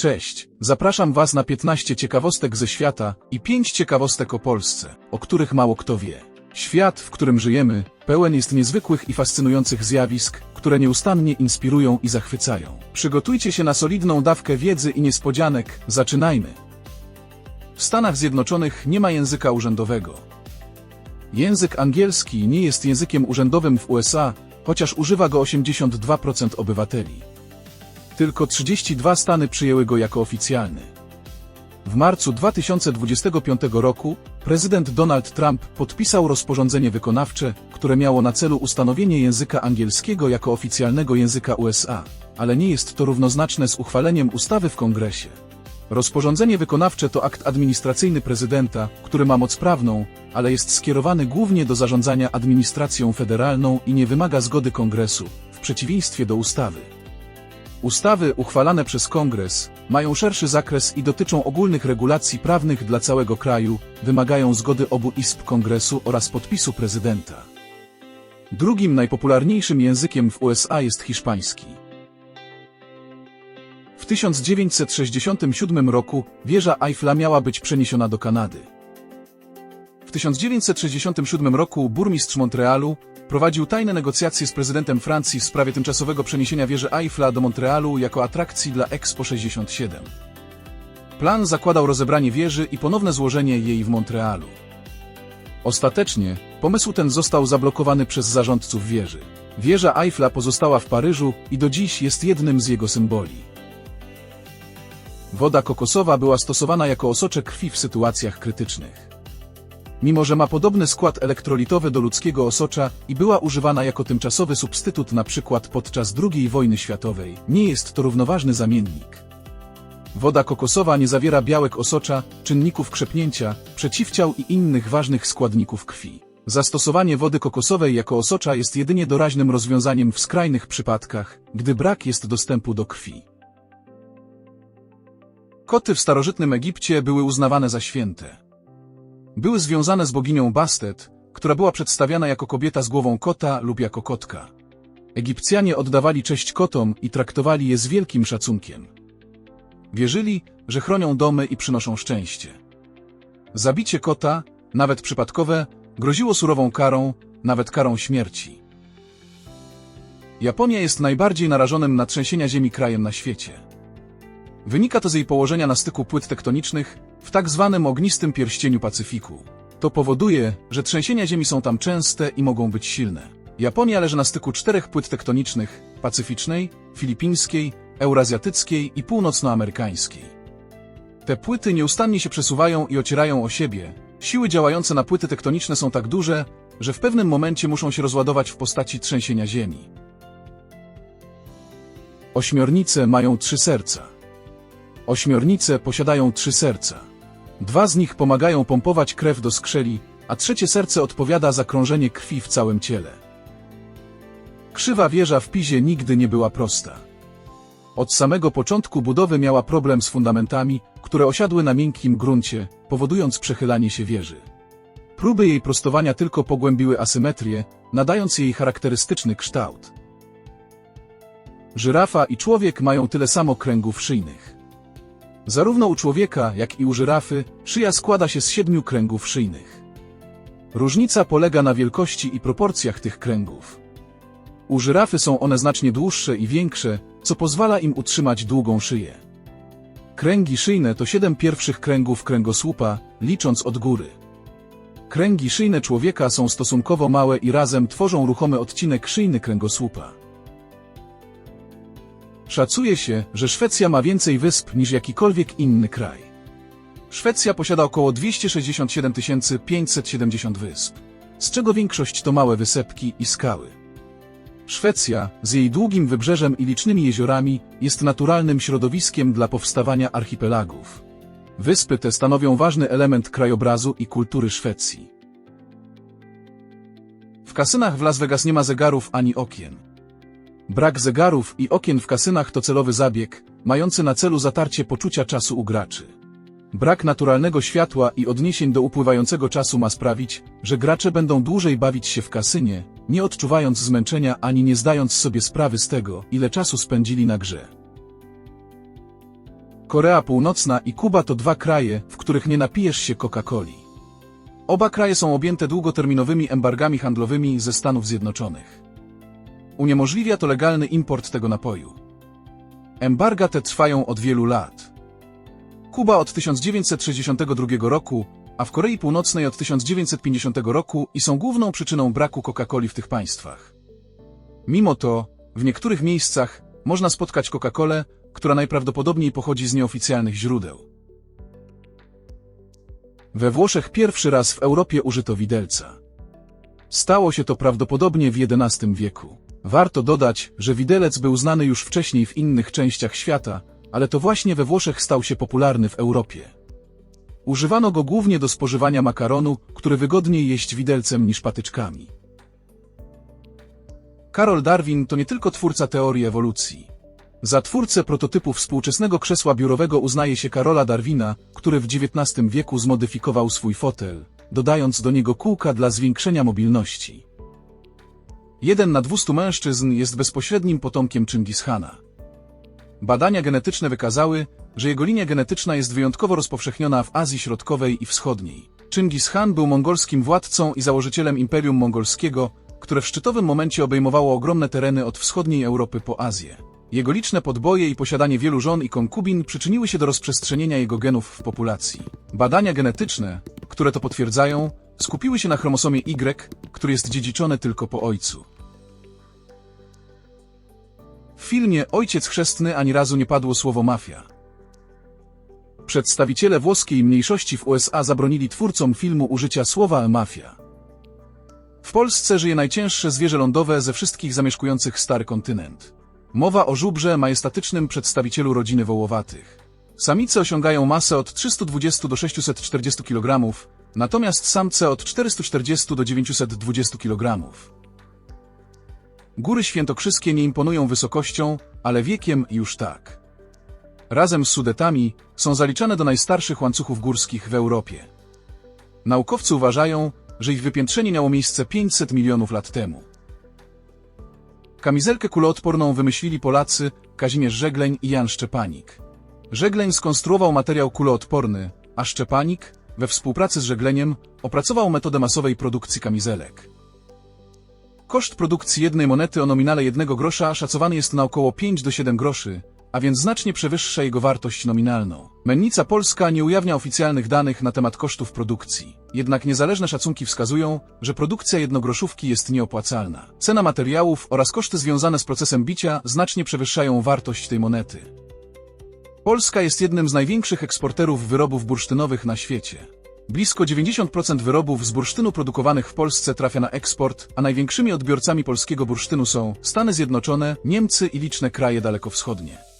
Cześć, zapraszam Was na 15 ciekawostek ze świata i 5 ciekawostek o Polsce, o których mało kto wie. Świat, w którym żyjemy, pełen jest niezwykłych i fascynujących zjawisk, które nieustannie inspirują i zachwycają. Przygotujcie się na solidną dawkę wiedzy i niespodzianek, zaczynajmy! W Stanach Zjednoczonych nie ma języka urzędowego. Język angielski nie jest językiem urzędowym w USA, chociaż używa go 82% obywateli. Tylko 32 stany przyjęły go jako oficjalny. W marcu 2025 roku prezydent Donald Trump podpisał rozporządzenie wykonawcze, które miało na celu ustanowienie języka angielskiego jako oficjalnego języka USA, ale nie jest to równoznaczne z uchwaleniem ustawy w Kongresie. Rozporządzenie wykonawcze to akt administracyjny prezydenta, który ma moc prawną, ale jest skierowany głównie do zarządzania administracją federalną i nie wymaga zgody Kongresu, w przeciwieństwie do ustawy. Ustawy uchwalane przez Kongres mają szerszy zakres i dotyczą ogólnych regulacji prawnych dla całego kraju, wymagają zgody obu izb Kongresu oraz podpisu prezydenta. Drugim najpopularniejszym językiem w USA jest hiszpański. W 1967 roku wieża Eiffla miała być przeniesiona do Kanady. W 1967 roku burmistrz Montrealu prowadził tajne negocjacje z prezydentem Francji w sprawie tymczasowego przeniesienia wieży Eiffla do Montrealu jako atrakcji dla Expo 67. Plan zakładał rozebranie wieży i ponowne złożenie jej w Montrealu. Ostatecznie pomysł ten został zablokowany przez zarządców wieży. Wieża Eiffla pozostała w Paryżu i do dziś jest jednym z jego symboli. Woda kokosowa była stosowana jako osocze krwi w sytuacjach krytycznych. Mimo że ma podobny skład elektrolitowy do ludzkiego osocza i była używana jako tymczasowy substytut np. podczas II wojny światowej, nie jest to równoważny zamiennik. Woda kokosowa nie zawiera białek osocza, czynników krzepnięcia, przeciwciał i innych ważnych składników krwi. Zastosowanie wody kokosowej jako osocza jest jedynie doraźnym rozwiązaniem w skrajnych przypadkach, gdy brak jest dostępu do krwi. Koty w starożytnym Egipcie były uznawane za święte. Były związane z boginią Bastet, która była przedstawiana jako kobieta z głową kota lub jako kotka. Egipcjanie oddawali cześć kotom i traktowali je z wielkim szacunkiem. Wierzyli, że chronią domy i przynoszą szczęście. Zabicie kota, nawet przypadkowe, groziło surową karą, nawet karą śmierci. Japonia jest najbardziej narażonym na trzęsienia ziemi krajem na świecie. Wynika to z jej położenia na styku płyt tektonicznych, w tak zwanym ognistym pierścieniu Pacyfiku. To powoduje, że trzęsienia ziemi są tam częste i mogą być silne. Japonia leży na styku 4 płyt tektonicznych: pacyficznej, filipińskiej, eurazjatyckiej i północnoamerykańskiej. Te płyty nieustannie się przesuwają i ocierają o siebie. Siły działające na płyty tektoniczne są tak duże, że w pewnym momencie muszą się rozładować w postaci trzęsienia ziemi. Ośmiornice mają 3 serca. Ośmiornice posiadają 3 serca. 2 z nich pomagają pompować krew do skrzeli, a trzecie serce odpowiada za krążenie krwi w całym ciele. Krzywa wieża w Pizie nigdy nie była prosta. Od samego początku budowy miała problem z fundamentami, które osiadły na miękkim gruncie, powodując przechylanie się wieży. Próby jej prostowania tylko pogłębiły asymetrię, nadając jej charakterystyczny kształt. Żyrafa i człowiek mają tyle samo kręgów szyjnych. Zarówno u człowieka, jak i u żyrafy, szyja składa się z 7 kręgów szyjnych. Różnica polega na wielkości i proporcjach tych kręgów. U żyrafy są one znacznie dłuższe i większe, co pozwala im utrzymać długą szyję. Kręgi szyjne to 7 pierwszych kręgów kręgosłupa, licząc od góry. Kręgi szyjne człowieka są stosunkowo małe i razem tworzą ruchomy odcinek szyjny kręgosłupa. Szacuje się, że Szwecja ma więcej wysp niż jakikolwiek inny kraj. Szwecja posiada około 267 570 wysp, z czego większość to małe wysepki i skały. Szwecja, z jej długim wybrzeżem i licznymi jeziorami, jest naturalnym środowiskiem dla powstawania archipelagów. Wyspy te stanowią ważny element krajobrazu i kultury Szwecji. W kasynach w Las Vegas nie ma zegarów ani okien. Brak zegarów i okien w kasynach to celowy zabieg, mający na celu zatarcie poczucia czasu u graczy. Brak naturalnego światła i odniesień do upływającego czasu ma sprawić, że gracze będą dłużej bawić się w kasynie, nie odczuwając zmęczenia ani nie zdając sobie sprawy z tego, ile czasu spędzili na grze. Korea Północna i Kuba to dwa kraje, w których nie napijesz się Coca-Coli. Oba kraje są objęte długoterminowymi embargami handlowymi ze Stanów Zjednoczonych. Uniemożliwia to legalny import tego napoju. Embarga te trwają od wielu lat. Kuba od 1962 roku, a w Korei Północnej od 1950 roku i są główną przyczyną braku Coca-Coli w tych państwach. Mimo to, w niektórych miejscach można spotkać Coca-Colę, która najprawdopodobniej pochodzi z nieoficjalnych źródeł. We Włoszech pierwszy raz w Europie użyto widelca. Stało się to prawdopodobnie w XI wieku. Warto dodać, że widelec był znany już wcześniej w innych częściach świata, ale to właśnie we Włoszech stał się popularny w Europie. Używano go głównie do spożywania makaronu, który wygodniej jeść widelcem niż patyczkami. Karol Darwin to nie tylko twórca teorii ewolucji. Za twórcę prototypu współczesnego krzesła biurowego uznaje się Karola Darwina, który w XIX wieku zmodyfikował swój fotel, dodając do niego kółka dla zwiększenia mobilności. 1 na 200 mężczyzn jest bezpośrednim potomkiem Chingishana. Badania genetyczne wykazały, że jego linia genetyczna jest wyjątkowo rozpowszechniona w Azji Środkowej i Wschodniej. Chingis-Khan był mongolskim władcą i założycielem Imperium Mongolskiego, które w szczytowym momencie obejmowało ogromne tereny od wschodniej Europy po Azję. Jego liczne podboje i posiadanie wielu żon i konkubin przyczyniły się do rozprzestrzenienia jego genów w populacji. Badania genetyczne, które to potwierdzają, skupiły się na chromosomie Y, który jest dziedziczony tylko po ojcu. W filmie Ojciec chrzestny ani razu nie padło słowo mafia. Przedstawiciele włoskiej mniejszości w USA zabronili twórcom filmu użycia słowa mafia. W Polsce żyje najcięższe zwierzę lądowe ze wszystkich zamieszkujących stary kontynent. Mowa o żubrze, majestatycznym przedstawicielu rodziny wołowatych. Samice osiągają masę od 320 do 640 kg, natomiast samce od 440 do 920 kg. Góry świętokrzyskie nie imponują wysokością, ale wiekiem już tak. Razem z Sudetami są zaliczane do najstarszych łańcuchów górskich w Europie. Naukowcy uważają, że ich wypiętrzenie miało miejsce 500 milionów lat temu. Kamizelkę kuloodporną wymyślili Polacy Kazimierz Żegleń i Jan Szczepanik. Żegleń skonstruował materiał kuloodporny, a Szczepanik, we współpracy z Żegleniem, opracował metodę masowej produkcji kamizelek. Koszt produkcji jednej monety o nominale 1 grosza szacowany jest na około 5 do 7 groszy, a więc znacznie przewyższa jego wartość nominalną. Mennica Polska nie ujawnia oficjalnych danych na temat kosztów produkcji. Jednak niezależne szacunki wskazują, że produkcja jednogroszówki jest nieopłacalna. Cena materiałów oraz koszty związane z procesem bicia znacznie przewyższają wartość tej monety. Polska jest jednym z największych eksporterów wyrobów bursztynowych na świecie. Blisko 90% wyrobów z bursztynu produkowanych w Polsce trafia na eksport, a największymi odbiorcami polskiego bursztynu są Stany Zjednoczone, Niemcy i liczne kraje dalekowschodnie.